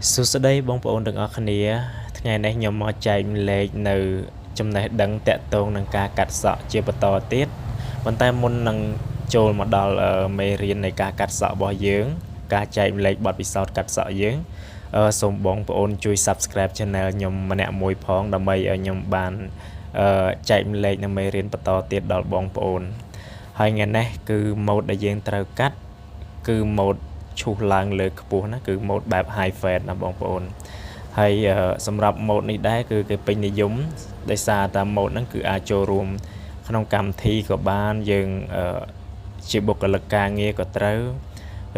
សួស្តីបងប្អូនទាំងអស់គ្នាថ្ងៃនេះខ្ញុំមកចែកលេខនៅចំណេះដឹងតាក់ទងនឹងការកាត់សក់ជាបន្តទៀតប៉ុន្តែមុននឹងចូលមកដល់មេរៀននៃការកាត់សក់របស់យើងការចែកលេខបទពិសោធន៍កាត់សក់យើងសូមបងប្អូនជួយ Subscribe Channel ខ្ញុំម្នាក់មួយផងដើម្បីឲ្យខ្ញុំបានចែកលេខនៅមេរៀនបន្តទៀតដល់បងប្អូនហើយថ្ងៃនេះគឺ mode ដែលយើងត្រូវកាត់គឺ mode ឈូសឡើងលើខ្ពស់ណាគឺ mode បែប high fade ណាបងប្អូនហើយសម្រាប់ mode នេះដែរគឺគេពេញនិយមដោយសារតែ mode ហ្នឹងគឺអាចចូលរួមក្នុងកម្មវិធីក៏បានយើងជាបុគ្គលិកការងារក៏ត្រូវ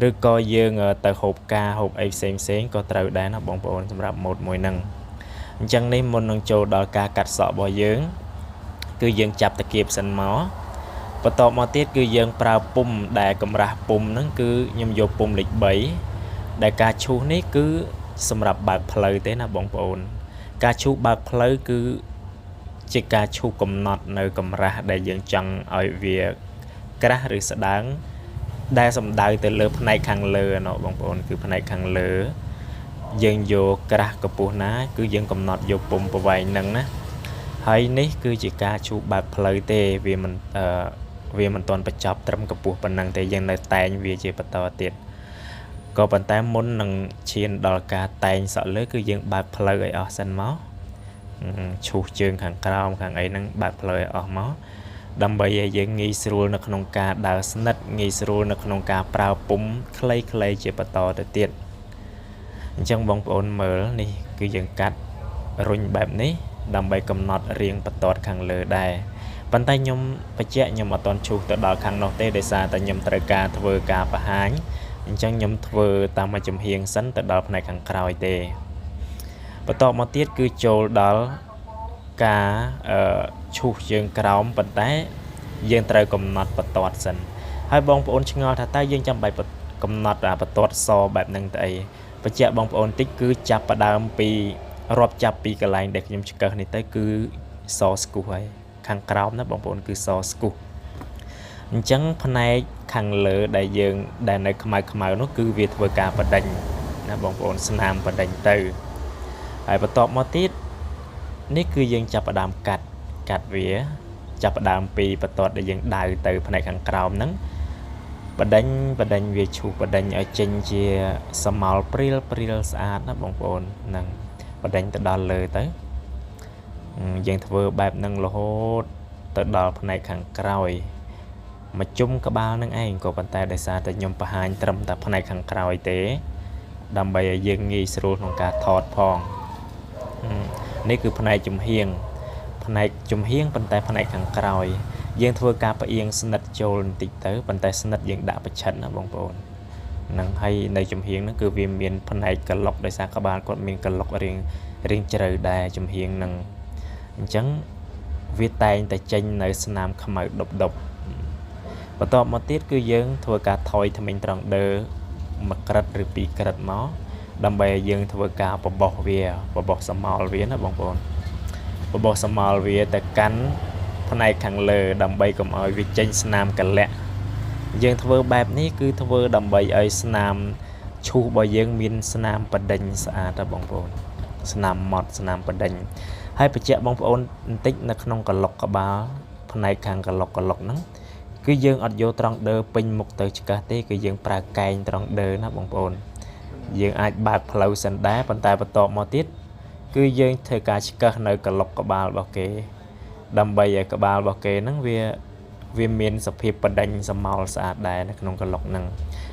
ឬក៏យើងទៅហូបការហូបអីផ្សេងក៏ត្រូវដែរណាបងប្អូនសម្រាប់ mode មួយហ្នឹងអញ្ចឹងនេះមុននឹងចូលដល់ការកាត់សក់របស់យើងគឺយើងចាប់តាគៀបសិនមកបន្តមកទៀតគឺយើងប្រើពុម្ពដែលកម្រាស់ពុម្ពហ្នឹងគឺខ្ញុំយកពុម្ពលេខ3ដែលការឈូសនេះគឺសម្រាប់បើកផ្លូវទេណាបងប្អូនការឈូសបើកផ្លូវគឺជាការឈូសកំណត់នៅកម្រាស់ដែលយើងចង់ឲ្យវាក្រាស់ឬស្ដើងដែលសំដៅទៅលើផ្នែកខាងលើណ៎បងប្អូនគឺផ្នែកខាងលើយើងយកក្រាស់កម្ពស់ណាគឺយើងកំណត់យកពុម្ពប្រវែងហ្នឹងណាហើយនេះគឺជាការឈូសបើកផ្លូវទេវាមិនទាន់បញ្ចប់ត្រឹមកម្ពស់ប៉ុណ្ណឹងទេយើងនៅតែងវាជាបន្តទៀតក៏ប៉ុន្តែមុននឹងឈានដល់ការតែងសក់លើគឺយើងបើកផ្លូវឲ្យអស់សិនមកឈូសជើងខាងក្រោមខាងអីហ្នឹងបើកផ្លូវឲ្យអស់មកដើម្បីឲ្យយើងងាយស្រួលនៅក្នុងការដើរស្និតងាយស្រួលនៅក្នុងការប្រើពុម្ពខ្លីៗជាបន្តទៅទៀតអញ្ចឹងបងប្អូនមើលនេះគឺយើងកាត់រុញបែបនេះដើម្បីកំណត់រាងបន្ទាត់ខាងលើដែរប៉ុន្តែខ្ញុំបញ្ជាក់ខ្ញុំអត់ទាន់ឈូសទៅដល់ខាងនោះទេដោយសារតែខ្ញុំត្រូវការធ្វើការបង្ហាញអញ្ចឹងខ្ញុំធ្វើតាមមួយចំហៀងសិនទៅដល់ផ្នែកខាងក្រោយទេបន្តមកទៀតគឺចូលដល់ការឈូសជើងក្រោមប៉ុន្តែយើងត្រូវកំណត់បន្ទាត់សិនហើយបងប្អូនឆ្ងល់ថាតើយើងចាំបាច់កំណត់បន្ទាត់សបែបហ្នឹងទៅអីបញ្ជាក់បងប្អូនតិចគឺចាប់ផ្ដើមពីរាប់ចាប់ពីកន្លែងដែលខ្ញុំឆ្កឹះនេះទៅគឺសស្គូសហើយខាងក្រោមណាបងប្អូនគឺសស្គូសអញ្ចឹងផ្នែកខាងលើដែលនៅខ្មៅនោះគឺវាធ្វើការបដិញណាបងប្អូនស្នាមបដិញទៅហើយបន្ទាប់មកទៀតនេះគឺយើងចាប់ផ្ដើមកាត់វាចាប់ផ្ដើមពីបន្ទាត់ដែលយើងដៅទៅផ្នែកខាងក្រោមហ្នឹងបដិញវាឈូសបដិញឲ្យចេញជាសមោលព្រាលស្អាតណាបងប្អូនហ្នឹងបដិញទៅដល់លើទៅយើងធ្វើបែបហ្នឹងរហូតទៅដល់ផ្នែកខាងក្រោយមកជុំក្បាលនឹងឯងក៏ប៉ុន្តែដោយសារតែខ្ញុំបង្ហាញត្រឹមតែផ្នែកខាងក្រោយទេដើម្បីឲ្យយើងងាយស្រួលក្នុងការថតផងនេះគឺផ្នែកចំហៀងប៉ុន្តែផ្នែកខាងក្រោយយើងធ្វើការផ្អៀងស្និតចូលបន្តិចទៅប៉ុន្តែស្និតយើងដាក់ប្រឆិតណាបងប្អូនហ្នឹងហើយនៅចំហៀងហ្នឹងគឺវាមានផ្នែកកឡុកដោយសារក្បាលគាត់មានកឡុករៀងជ្រៅដែរចំហៀងហ្នឹងអញ្ចឹងវាតែងតែចេញនៅស្នាមខ្មៅដុបបន្ទាប់មកទៀតគឺយើងធ្វើការថយថ្មិញត្រង់ដើមួយក្រិតឬពីរក្រិតមកដើម្បីឲ្យយើងធ្វើការបបោះសមោលវាណាបងប្អូនបបោះសមោលវាទៅកាន់ផ្នែកខាងលើដើម្បីកុំឲ្យវាចេញស្នាមកលាក់យើងធ្វើបែបនេះគឺធ្វើដើម្បីឲ្យស្នាមឈូសរបស់យើងមានស្នាមបដិញស្អាតណាបងប្អូនស្នាមម៉ត់ស្នាមបដិញហើយបញ្ជាក់បងប្អូនបន្តិចនៅក្នុងកឡុកក្បាលផ្នែកខាងកឡុកហ្នឹងគឺយើងអត់យកត្រង់ដើពេញមុខទៅឆ្កឹះទេគឺយើងប្រើកែងត្រង់ដើណាបងប្អូនយើងអាចបើកផ្លូវសិនដែរប៉ុន្តែបន្ទាប់មកទៀតគឺយើងធ្វើការឆ្កឹះនៅកឡុកក្បាលរបស់គេដើម្បីឲ្យក្បាលរបស់គេហ្នឹងវាមានសភាពបដិញសមោលស្អាតដែរនៅក្នុងកឡុកហ្នឹង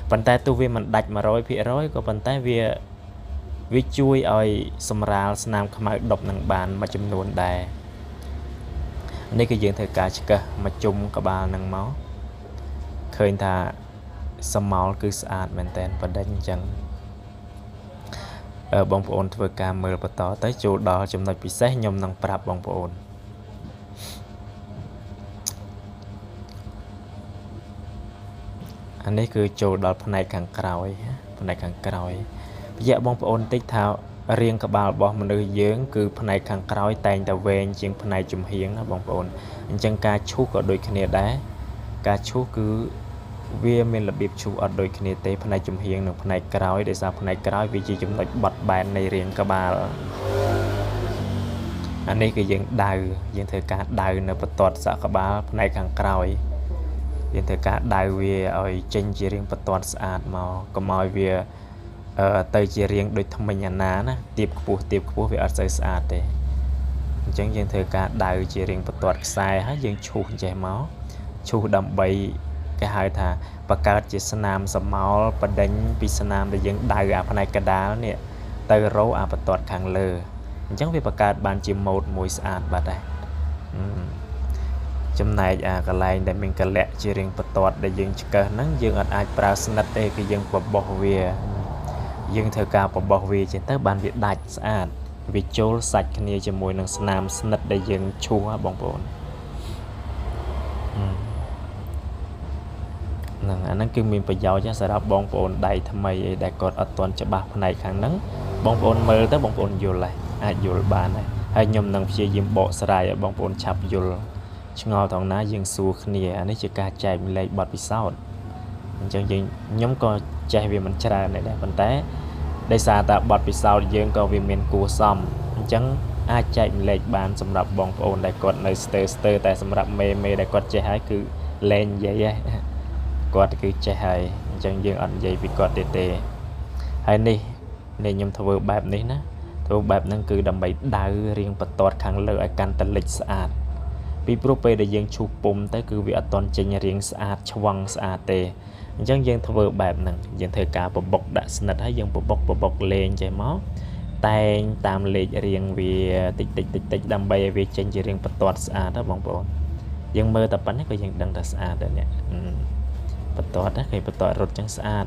ប៉ុន្តែទោះវាមិនដាច់ 100% ក៏ប៉ុន្តែវាជួយឲ្យសម្រាលស្នាមខ្មៅដុបនឹងបានមួយចំនួនដែរនេះគឺយើងធ្វើការឆ្កឹះមកជុំក្បាលនឹងមកឃើញថាសមោលគឺស្អាតមែនតើបដិញអញ្ចឹងបងប្អូនធ្វើការមើលបន្តទៅចូលដល់ចំណុចពិសេសខ្ញុំនឹងប្រាប់បងប្អូនអានេះគឺចូលដល់ផ្នែកខាងក្រោយបញ្ជាក់បងប្អូនតិចថារាងក្បាលរបស់មនុស្សយើងគឺផ្នែកខាងក្រោយតែងតែវែងជាងផ្នែកចំហៀងណាបងប្អូនអញ្ចឹងការឈូសក៏ដូចគ្នាដែរការឈូសគឺ វាមានរបៀបឈូសអត់ដូចគ្នាទេផ្នែកចំហៀងនិងផ្នែកក្រោយដោយសារផ្នែកក្រោយវាជាចំណុចបត់បែននៃរាងក្បាលអានេះគឺយើងដៅយើងធ្វើការដៅនៅបន្ទាត់សក់ក្បាលផ្នែកខាងក្រោយយើងធ្វើការដៅវាឲ្យចេញជារាងបន្ទាត់ស្អាតមកកុំឲ្យវាទៅជារាងដូចថ្មិញអាណាណាទៀបខ្ពស់វាអត់សូវស្អាតទេអញ្ចឹងយើងធ្វើការដៅជារាងបន្ទាត់ខ្សែហើយយើងឈូសចេះមកឈូសដើម្បីគេហៅថាបង្កើតជាស្នាមសមោលបដិញពីស្នាមដែលយើងដៅអាផ្នែកកដាលនេះទៅរោអាបន្ទាត់ខាងលើអញ្ចឹងវាបង្កើតបានជាម៉ូដមួយស្អាតបាត់ដែរចំណែកអាកន្លែងដែលមានកលៈជារាងបន្ទាត់ដែលយើងឆ្កឹះហ្នឹងយើងអត់អាចប្រើស្និតទេគឺយើងបបោះវាយើងធ្វើការបបោះវាចេះទៅបានវាដាច់ស្អាតវាចូលសាច់គ្នាជាមួយនឹងស្នាមស្និតដែលយើងឈូសបងប្អូនហ្នឹងអាហ្នឹងគឺមានប្រយោជន៍សម្រាប់បងប្អូនដៃថ្មីអីដែលគាត់អត់ទាន់ច្បាស់ផ្នែកខាងហ្នឹងបងប្អូនមើលទៅបងប្អូនយល់ហើយអាចយល់បានហើយខ្ញុំនឹងព្យាយាមបកស្រាយឲ្យបងប្អូនឆាប់យល់ឆ្ងល់ត្រង់ណាយើងសួរគ្នាអានេះជាការចែកម្លែកបទពិសោធន៍អញ្ចឹងខ្ញុំក៏ចេះវាមិនច្រើនដែរប៉ុន្តែដោយសារតែបទពិសោធន៍យើងក៏វាមានគួរសមអញ្ចឹងអាចចែកម្លែកបានសម្រាប់បងប្អូនដែលគាត់នៅស្ទើរតែសម្រាប់មេដែលគាត់ចេះហើយគឺលែងនិយាយហើយគាត់គឺចេះហើយអញ្ចឹងយើងអត់និយាយពីគាត់ទេហើយនេះខ្ញុំធ្វើបែបនេះណាធ្វើបែបហ្នឹងគឺដើម្បីដៅរាងបន្ទាត់ខាងលើឲ្យកាន់តែលិចស្អាតពីព្រោះពេលដែលយើងឈូសពុំទៅគឺវាអត់ទាន់ចេញរាងស្អាតឆ្វង់ស្អាតទេអញ្ចឹងយើងធ្វើបែបហ្នឹងយើងធ្វើការបបុកដាក់ស្និតហើយយើងបបុកលេងចេះមកតែងតាមលេខរៀងវាតិចដើម្បីឲ្យវាចេញជារាងបន្ទាត់ស្អាតណាបងប្អូនយើងមើលតែប៉ុណ្ណេះក៏យើងដឹងថាស្អាតដែរនេះបន្ទាត់ណាគេបន្ទាត់រត់ចឹងស្អាត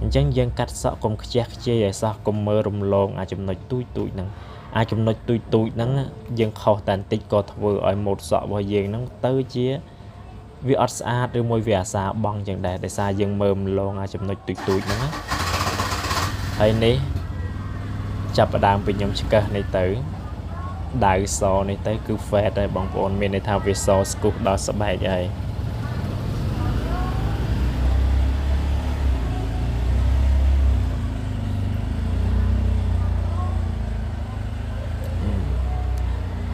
អញ្ចឹងយើងកាត់សក់កុំខ្ជះខ្ជាយឲ្យសោះកុំមើលរំលងអាចំណុចទូចហ្នឹងអាចំណុចទូចហ្នឹងយើងខុសតែបន្តិចក៏ធ្វើឲ្យម៉ូដសក់របស់យើងហ្នឹងទៅជាវាអត់ស្អាតឬមួយវាអាសាបង់ចឹងដែរដោយសារយើងមើលរំលងអាចំណុចទូចហ្នឹងណាហើយនេះចាប់ផ្ដើមពីខ្ញុំឆ្កឹះនេះទៅដៅសនេះទៅគឺ fade ហើយបងប្អូនមានន័យថាវាសស្គុះដល់ស្បែកហើយ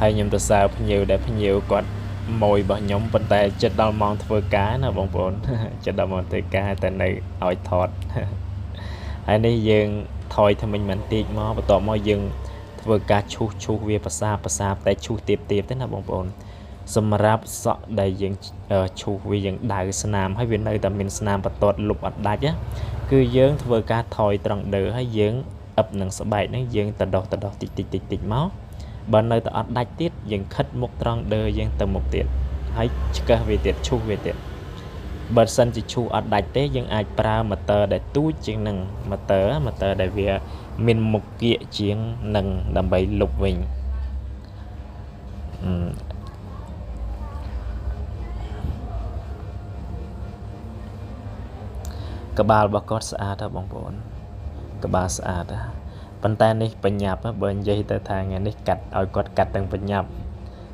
ហើយខ្ញុំទៅសើភ្ញៀវដែលភ្ញៀវគាត់ម៉ួយរបស់ខ្ញុំប៉ុន្តែចិត្តដល់ម៉ោងធ្វើការណាបងប្អូនចិត្តដល់ម៉ោងធ្វើការតែនៅឲ្យថតហើយនេះយើងថយថ្មិញមិនតិចមកបន្ទាប់មកយើងធ្វើការឈូសវាប្រសាតែឈូសទៀបទេណាបងប្អូនសម្រាប់សក់ដែលយើងឈូសវាយើងដៅស្នាមហើយវានៅតែមានស្នាមបន្ទាត់លុបអត់ដាច់គឺយើងធ្វើការថយត្រង់ដឺហើយយើងអឹបនឹងស្បែកហ្នឹងយើងទៅដោះតិចមកបើនៅតែអត់ដាច់ទៀតយើងខិតមុខត្រង់ដឺយើងទៅមុខទៀតហើយឆ្កឹះវាទៀតឈូសវាទៀតបើសិនជាឈូសអត់ដាច់ទេយើងអាចប្រើម៉ូទ័រដែលទូចជាងនឹងម៉ូទ័រដែលវាមានមុខគៀកជាងនឹងដើម្បីលុបវិញក្បាលរបស់គាត់ស្អាតបងប្អូនក្បាលស្អាតប៉ុន្តែនេះបញ្ញាប់បើនិយាយទៅថាថ្ងៃនេះកាត់ឲ្យគាត់កាត់ទាំងបញ្ញាប់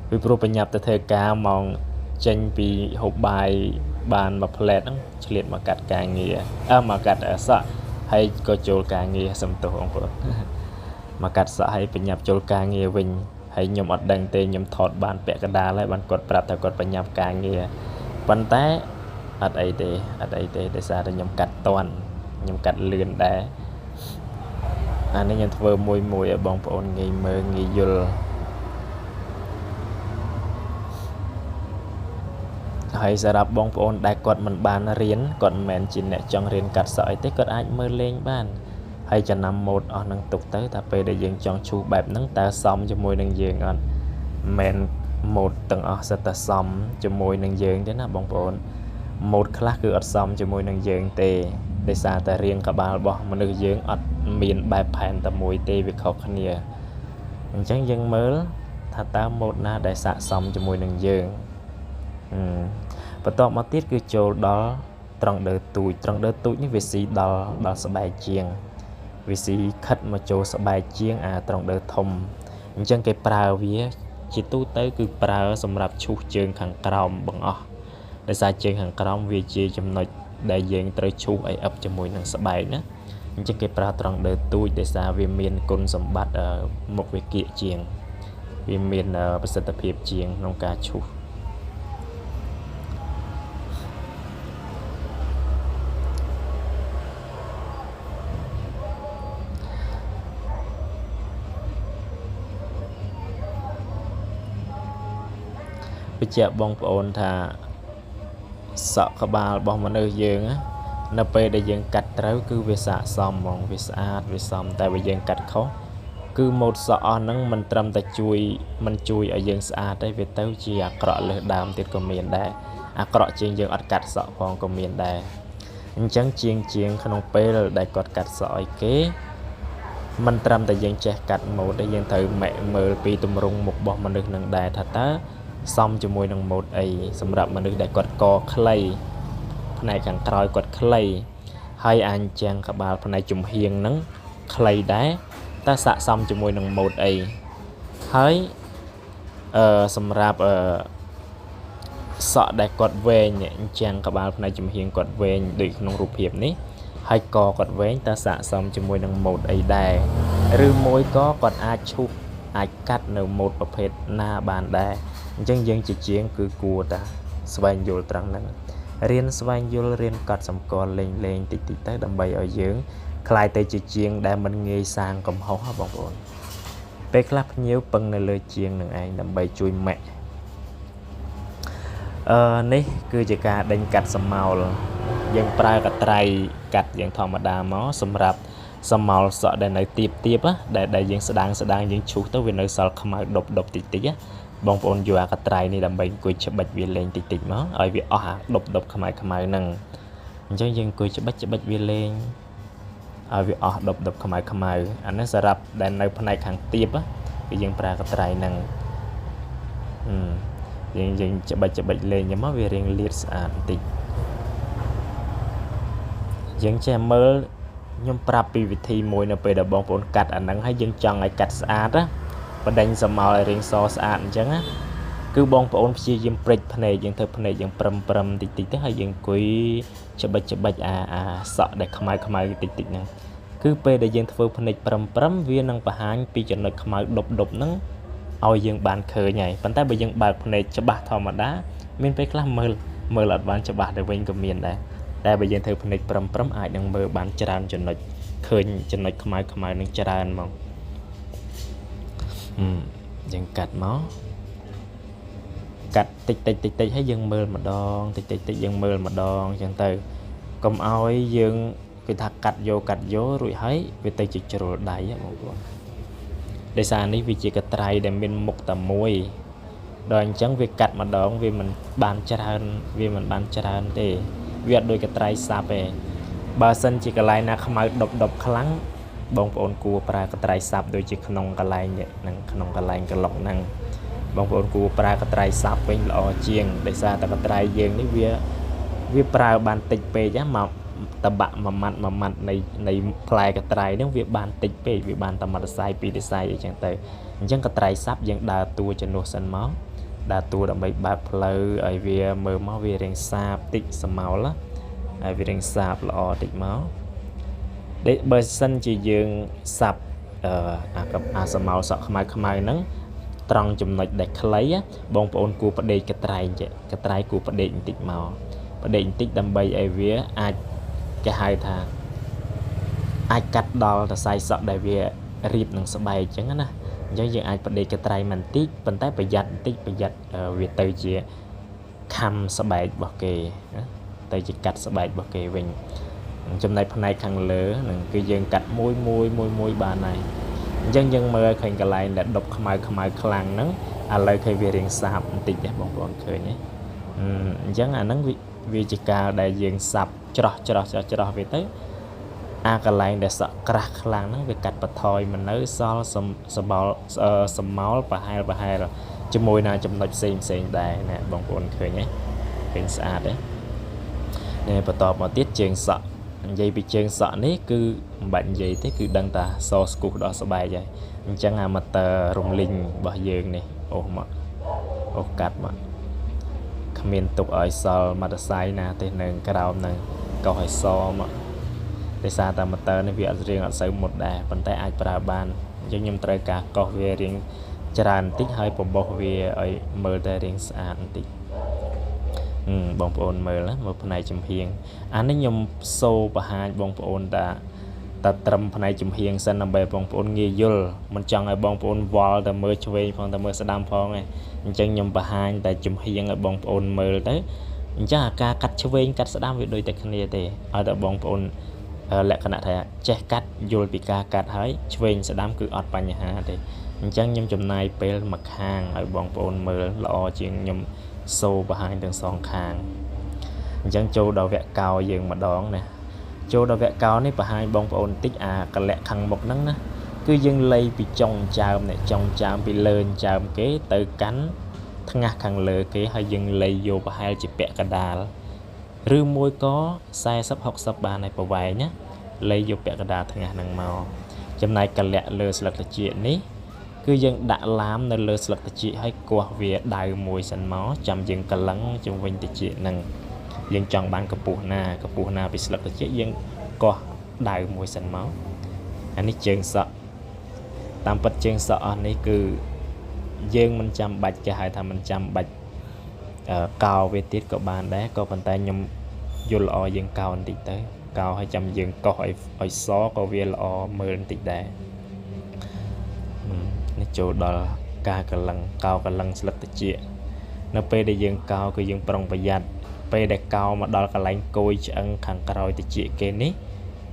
ពីព្រោះបញ្ញាប់ទៅធ្វើការម៉ោងចេញពីហូបបាយបានមួយផ្លែតហ្នឹងឆ្លៀតមកកាត់ការងារមកកាត់សក់ហើយក៏ចូលការងារសំទោសបងប្អូនមកកាត់សក់ហើយបញ្ញាប់ចូលការងារវិញហើយខ្ញុំអត់ដឹងទេខ្ញុំថតបានពាក់កណ្ដាលហើយបានគាត់ប្រាប់ថាគាត់បញ្ញាប់ការងារប៉ុន្តែអត់អីទេដោយសារតែខ្ញុំកាត់តន់ខ្ញុំកាត់លឿនដែរអានេះខ្ញុំធ្វើមួយឲ្យបងប្អូនងាយមើលងាយយល់ហើយសម្រាប់បងប្អូនដែលគាត់មិនបានរៀនគាត់មិនមែនជាអ្នកចង់រៀនកាត់សក់អីទេគាត់អាចមើលលេងបានហើយចំណាំម៉ូដអស់នឹងទុកទៅតែពេលដែលយើងចង់ឈូសបែបហ្នឹងតើសមជាមួយនឹងយើងអត់មិនម៉ូដទាំងអស់សិតតែសមជាមួយនឹងយើងទេណាបងប្អូនម៉ូដខ្លះគឺអត់សមជាមួយនឹងយើងទេដោយសារតែរាងក្បាលរបស់មនុស្សយើងអត់មានបែបផែនតែមួយទេវាខុសគ្នាអញ្ចឹងយើងមើលថាតើម៉ូដណាដែលស័ក្តិសមជាមួយនឹងយើងបន្ទាប់មកទៀតគឺចូលដល់ត្រង់ដឺទូចនេះវាស៊ីដល់ស្បែកជាងវាស៊ីខិតមកចូលស្បែកជាងអាត្រង់ដឺធំអញ្ចឹងគេប្រើវាជាទូទៅគឺប្រើសម្រាប់ឈូសជើងខាងក្រោមបង្អស់ដោយសារជើងខាងក្រោមវាជាចំណុច ដែលយើងត្រូវឈូសឲ្យអឹបជាមួយនឹងស្បែកណាអញ្ចឹងគេប្រើត្រង់ដើទូចដោយសារវាមានគុណសម្បត្តិមុខវាគៀកជាងវាមានប្រសិទ្ធភាពជាងក្នុងការឈូសបញ្ជាក់បងប្អូនថាសក់ក្បាលរបស់មនុស្សយើងនៅពេលដែលយើងកាត់ត្រូវគឺវាស័ក្តិសមហ្មងវាស្អាតវាសមតែបើយើងកាត់ខុសគឺម៉ូតសក់អស់ហ្នឹងមិនត្រឹមតែជួយឲ្យយើងស្អាតទេវាទៅជាអាក្រក់លើសដើមទៀតក៏មានដែរអាក្រក់ជាងយើងអត់កាត់សក់ផងក៏មានដែរអញ្ចឹងជាងក្នុងពេលដែលគាត់កាត់សក់ឲ្យគេមិនត្រឹមតែយើងចេះកាត់ម៉ូតទេយើងត្រូវមើលពីទម្រង់មុខរបស់មនុស្សនឹងដែរថាតើសមជាមួយនឹងម៉ូតអីសម្រាប់មនុស្សដែលគាត់កខ្លីផ្នែកខាងក្រោយគាត់ខ្លីហើយអានចាំងក្បាលផ្នែកចំហៀងហ្នឹងខ្លីដែរតើស័ក្តិសមជាមួយនឹងម៉ូតអីហើយសម្រាប់សក់ដែលគាត់វែងអញ្ចឹងក្បាលផ្នែកចំហៀងគាត់វែងដូចក្នុងរូបភាពនេះហើយកគាត់វែងតើស័ក្តិសមជាមួយនឹងម៉ូតអីដែរឬមួយក៏គាត់អាចឈូសអាចកាត់នៅម៉ូតប្រភេទណាបានដែរអញ្ចឹងយើងជាជាងគឺគួរតែស្វែងយល់ត្រង់ហ្នឹងរៀនស្វែងយល់រៀនកត់សម្គាល់លេងតិចទៅដើម្បីឲ្យយើងខ្លាយទៅជាជាងដែលមិនងាយសាងកំហុសបងប្អូនពេលខ្លះភ្ញៀវពឹងនៅលើជាងនឹងឯងដើម្បីជួយម៉ាក់នេះគឺជាការដេញកាត់សម្ោលយើងប្រើកត្រៃកាត់យ៉ាងធម្មតាមកសម្រាប់សម្ោលសក់ដែលនៅទៀបដែលយើងស្ដាងយើងឈូសទៅវានៅសល់ខ្មៅដប់តិចបងប្អូនយកអាកត្រៃនេះដើម្បីអង្គុយច្បិចវាលេងតិចមកឲ្យវាអស់អាដប់ខ្មៅហ្នឹងអញ្ចឹងយើងអង្គុយច្បិចវាលេងឲ្យវាអស់ដប់ខ្មៅអានេះសម្រាប់ដែលនៅផ្នែកខាងទៀបគឺយើងប្រើកត្រៃហ្នឹងយើងច្បិចលេងមកវារៀងលាតស្អាតបន្តិចយើងចេះមើលខ្ញុំប្រាប់ពីវិធីមួយនៅពេលដែលបងប្អូនកាត់អាហ្នឹងហើយយើងចង់ឲ្យកាត់ស្អាតណាបដិញសម្ោលឲ្យរៀងសស្អាតអញ្ចឹងណាគឺបងប្អូនព្យាយាមព្រិចភ្នែកយើងធ្វើភ្នែកយើងប្រឹមតិចទៅហើយយើងអង្គុយច្បិចអាសក់ដែលខ្មៅតិចហ្នឹងគឺពេលដែលយើងធ្វើភ្នែកប្រឹមវានឹងបង្ហាញពីចំណុចខ្មៅដប់ហ្នឹងឲ្យយើងបានឃើញហើយប៉ុន្តែបើយើងបើកភ្នែកច្បាស់ធម្មតាមានពេលខ្លះមើលអត់បានច្បាស់ទៅវិញក៏មានដែរតែបើយើងធ្វើភ្នែកប្រឹមអាចនឹងមើលបានច្រើនចំណុចឃើញចំណុចខ្មៅនឹងច្រើនហ្មងយើងកាត់មកកាត់តិចហើយយើងមើលម្ដងតិចយើងមើលម្ដងអញ្ចឹងទៅកុំឲ្យយើងគេថាកាត់យករួចហើយវាទៅជាជ្រុលដៃបងប្អូនដោយសារនេះវាជាកត្រៃដែលមានមុខតែមួយដល់អញ្ចឹងវាកាត់ម្ដងវាមិនបានច្រើនទេវាអត់ដូចកត្រៃសាប់ទេបើសិនជាកន្លែងណាខ្មៅដប់ខ្លាំងបងប្អូនគួរប្រើកត្រៃសាប់ដូចជាក្នុងកន្លែងហ្នឹងក្នុងកន្លែងក្លុកហ្នឹងបងប្អូនគួរប្រើកត្រៃសាប់វិញល្អជាងដោយសារតែកត្រៃយើងនេះវាប្រើបានតិចពេកមកតបាក់មួយម៉ាត់នៃផ្លែកត្រៃហ្នឹងវាបានតិចពេកវាបានតែមួយសរសៃពីរសរសៃអីចឹងទៅអញ្ចឹងកត្រៃសាប់យើងដើរតួជំនួសសិនមកដើរតួដើម្បីបើកផ្លូវឲ្យវាមើលមកវារៀងសាបតិចសម្ោលហើយវារៀងសាបល្អតិចមកបើសិនជាយើងសាប់អាសម្ោលសក់ខ្មៅហ្នឹងត្រង់ចំណុចដែលខ្លីបងប្អូនគួរបដេកកត្រៃគួរបដេកបន្តិចមកដើម្បីឲ្យវាអាចគេហៅថាអាចកាត់ដល់សរសៃសក់ដែលវារៀបនឹងស្បែកអញ្ចឹងណាអញ្ចឹងយើងអាចបដិកត្រៃបន្តិចប៉ុន្តែប្រយ័ត្នវាទៅជាខំស្បែករបស់គេណាទៅជាកាត់ស្បែករបស់គេវិញចំណែកផ្នែកខាងលើនឹងគឺយើងកាត់មួយបានហើយអញ្ចឹងយើងមើលឃើញកន្លែងដែលដប់ខ្មៅខ្លាំងហ្នឹងឥឡូវឃើញវារៀងសាបបន្តិចបងប្អូនឃើញទេអញ្ចឹងអាហ្នឹងវាជាការដែលយើងសាប់ច្រោះវាទៅអាកន្លែងដែលសក់ក្រាស់ខ្លាំងហ្នឹងវាកាត់បន្ថយមិននៅសល់សម្ោលប្រហែលជាមួយនឹងចំណុចផ្សេងដែរណាបងប្អូនឃើញទេឃើញស្អាតទេនេះបន្តមកទៀតជើងសក់និយាយពីជើងសក់នេះគឺមិនបាច់និយាយទេគឺដឹងតាសស្គូសដល់ស្បែកហើយអញ្ចឹងអាម៉ូទ័ររំលីងរបស់យើងនេះអូកាត់មកគ្មានទុកឲ្យសល់មអเตอร์ไซค์ណាទេនៅក្រោមហ្នឹង កោសឲ្យសមកដោយសារតែម៉ូទ័រនេះវាអត់រៀងអត់សូវមុតដែរប៉ុន្តែអាចប្រើបានអញ្ចឹងខ្ញុំត្រូវការកោសវារៀងច្រើនបន្តិចហើយបំបោះវាឲ្យមើលតែរៀងស្អាតបន្តិចបងប្អូនមើលណាមើលផ្នែកចំហៀងអានេះខ្ញុំសូបង្ហាញបងប្អូនតាត្រឹមផ្នែកចំហៀងសិនដើម្បីបងប្អូនងាយយល់មិនចង់ឲ្យបងប្អូនវល់តែមើលឆ្វេងផងតែមើលស្ដាំផងឯងអញ្ចឹងខ្ញុំបង្ហាញតែចំហៀងឲ្យបងប្អូនមើលទៅអញ្ចឹងអាការកាត់ឆ្វេងកាត់ស្ដាំវាដូចតែគ្នាទេឲ្យតែបងប្អូនលក្ខណៈថាចេះកាត់យល់ពីការកាត់ហើយឆ្វេងស្ដាំគឺអត់បញ្ហាទេអញ្ចឹងខ្ញុំចំណាយពេលមួយខាងឲ្យបងប្អូនមើលល្អជាងខ្ញុំសូបង្ហាញទាំងសងខាងអញ្ចឹងចូលដល់វគ្គកោយើងម្ដងណាចូលដល់វគ្គកោនេះបង្ហាញបងប្អូនបន្តិចអាកលៈខាងមុខហ្នឹងណាគឺយើងលៃពីចុងចើមនេះចុងចើមពីលើចើមគេទៅកាន់ថ្ងាសខាងលើគេហើយយើងលៃយកប្រហែលជាពាក់កណ្ដាលឬមួយក៏40 60បានហើយប្រវែងណាលៃយកពាក់កណ្ដាលថ្ងាសហ្នឹងមកចំណែកកលៈលើស្លឹកត្រចៀកនេះគឺយើងដាក់ឡាមនៅលើស្លឹកត្រចៀកហើយគាស់វាដៅមួយសិនមកចាំយើងកលឹងជំវិញត្រចៀកហ្នឹងយើងចង់បានកម្ពស់ណាពីស្លឹកត្រចៀកយើងគាស់ដៅមួយសិនមកអានេះជើងសក់តាមពិតជើងសក់អស់នេះគឺយើងមិនចាំបាច់គេហៅថាមិនចាំបាច់កោវាទៀតក៏បានដែរក៏ប៉ុន្តែខ្ញុំយល់ល្អយើងកោបន្តិចទៅកោឲ្យចាំយើងកោសឲ្យសក៏វាល្អមើលបន្តិចដែរនេះចូលដល់ការកលឹងកោកលឹងស្លឹកត្រចៀកនៅពេលដែលយើងកោគឺយើងប្រុងប្រយ័ត្នពេលដែលកោមកដល់កន្លែងគយឆ្អឹងខាងក្រោយត្រចៀកគេនេះ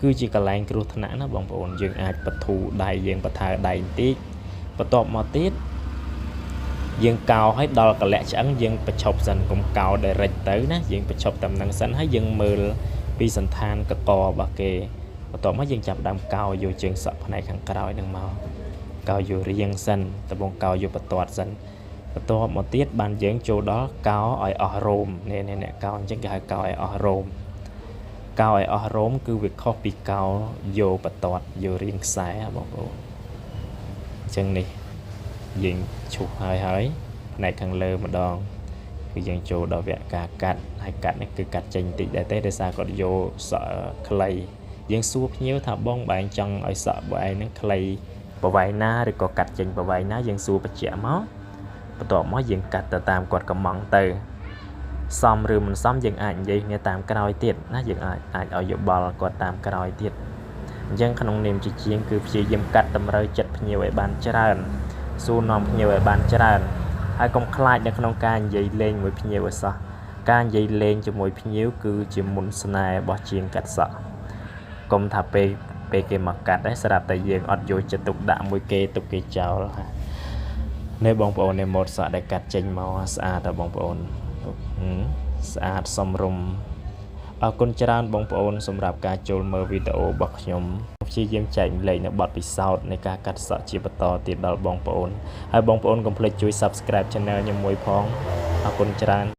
គឺជាកន្លែងគ្រោះថ្នាក់ណាបងប្អូនយើងអាចបធូរដៃយើងបន្ថើដៃបន្តិចបន្ទាប់មកទៀតយើងកោឲ្យដល់កលៈឆ្អឹងយើងបញ្ឈប់សិនកុំកោ direct ទៅណាយើងបញ្ឈប់តាមនឹងសិនហើយយើងមើលពីសន្តានកករបស់គេបន្ទាប់មកយើងចាប់ដើមកោយកជើងសក់ផ្នែកខាងក្រោយនឹងមកកោយករៀងសិនដំបូងកោយកបន្ទាត់សិនបន្ទាប់មកទៀតបានយើងចូលដល់កោឲ្យអស់រោមនេះអ្នកកោអញ្ចឹងគេហៅកោឲ្យអស់រោមកោឲ្យអស់រោមគឺវាខុសពីកោយកបន្ទាត់យករៀងខ្សែបងប្អូនអញ្ចឹងនេះយើងឈូសហើយផ្នែកខាងលើម្ដងគឺយើងចូលដល់វគ្គការកាត់ហើយកាត់នេះគឺកាត់ចេញតិចដែរទេដោយសារគាត់យកសក់ខ្លីយើងសួរភ្ញៀវថាបងបែងចង់ឲ្យសក់បងឯងហ្នឹងខ្លីប្រវែងណាឬក៏កាត់ចេញប្រវែងណាយើងសួរបញ្ជាក់មកបន្ទាប់មកយើងកាត់ទៅតាមគាត់កំងទៅសមឬមិនសមយើងអាចនិយាយគ្នាតាមក្រោយទៀតណាយើងអាចឲ្យយោបល់គាត់តាមក្រោយទៀតអញ្ចឹងក្នុងនាមជាជាងគឺព្យាយាមកាត់តម្រូវចិត្តភ្ញៀវឲ្យបានច្រើនសួរនាំភ្ញៀវឲ្យបានច្រើនហើយកុំខ្លាចនៅក្នុងការនិយាយលេងមួយភ្ញៀវឲ្យសោះការនិយាយលេងជាមួយភ្ញៀវគឺជាមុនស្នេហ៍របស់ជាងកាត់សក់កុំថាពេលគេមកកាត់ដែរស្រាប់តែយើងអត់យកចិត្តទុកដាក់មួយគេទុកគេចោលនេះបងប្អូននេះម៉ូតសក់ដែលកាត់ចេញមកស្អាតតែបងប្អូនស្អាតសមរម្យអរគុណច្រើនបងប្អូនសម្រាប់ការចូលមើលវីដេអូរបស់ខ្ញុំព្យាយាមចែកម្លែកនៅបទពិសោធន៍នៃការកាត់សក់ជាបន្តទៀតដល់បងប្អូនហើយបងប្អូនកុំភ្លេចជួយ Subscribe Channel ខ្ញុំមួយផងអរគុណច្រើន